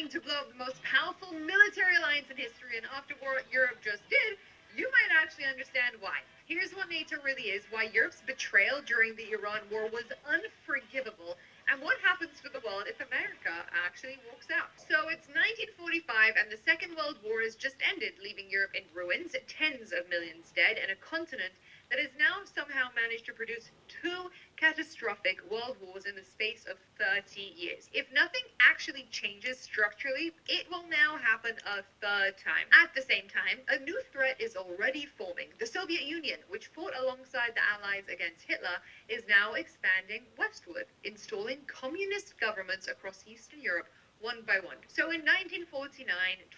planning to blow up the most powerful military alliance in history, and after what Europe just did, you might actually understand why. Here's what NATO really is, why Europe's betrayal during the Iran war was unforgivable, and what happens to the world if America actually walks out. So it's 1945, and the Second World War has just ended, leaving Europe in ruins, tens of millions dead, and a continent that has now somehow managed to produce two catastrophic world wars in the space of 30 years. If nothing actually changes structurally, it will now happen a third time. At the same time, a new threat is already forming. The Soviet Union, which fought alongside the Allies against Hitler, is now expanding westward, installing communist governments across Eastern Europe one by one. So in 1949,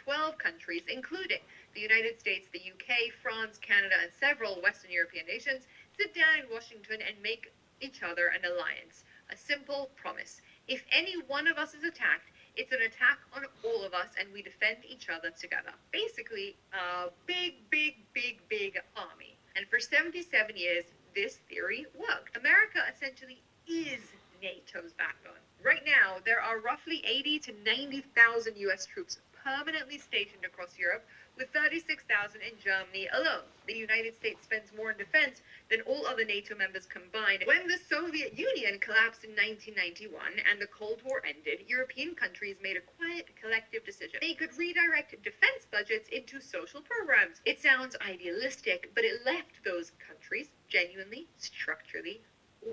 12 countries, including the United States, the UK, France, Canada, and several Western European nations, sit down in Washington and make each other an alliance. A simple promise. If any one of us is attacked, it's an attack on all of us, and we defend each other together. Basically, a big army. And for 77 years, this theory worked. America essentially is NATO's backbone. Right now, there are roughly 80 to 90,000 US troops permanently stationed across Europe, with 36,000 in Germany alone. The United States spends more in defense than all other NATO members combined. When the Soviet Union collapsed in 1991 and the Cold War ended, European countries made a quiet collective decision. They could redirect defense budgets into social programs. It sounds idealistic, but it left those countries genuinely, structurally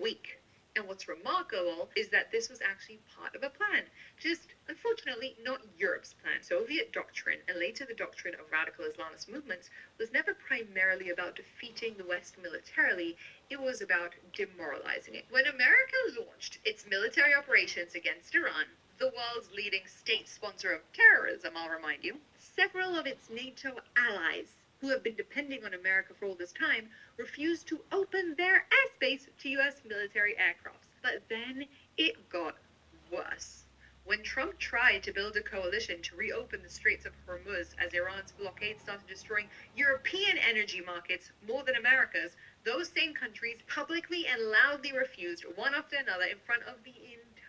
weak. And what's remarkable is that this was actually part of a plan, just unfortunately not Europe's plan. Soviet doctrine, and later the doctrine of radical Islamist movements, was never primarily about defeating the West militarily, it was about demoralizing it. When America launched its military operations against Iran, the world's leading state sponsor of terrorism, I'll remind you, several of its NATO allies, who have been depending on America for all this time, refused to open their airspace to US military aircrafts. But then it got worse. When Trump tried to build a coalition to reopen the Straits of Hormuz as Iran's blockade started destroying European energy markets more than America's, those same countries publicly and loudly refused, one after another, in front of the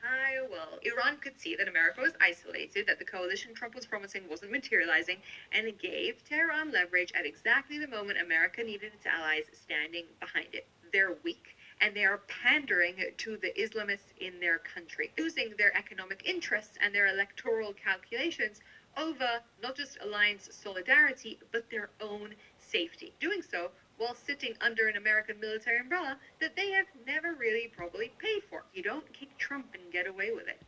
entire world. Iran could see that America was isolated, that the coalition Trump was promising wasn't materializing, and it gave Tehran leverage at exactly the moment America needed its allies standing behind it. They're weak, and they are pandering to the Islamists in their country, using their economic interests and their electoral calculations over not just alliance solidarity, but their own safety. Doing so while sitting under an American military umbrella that they have never really probably paid for. You don't kick Trump and get away with it.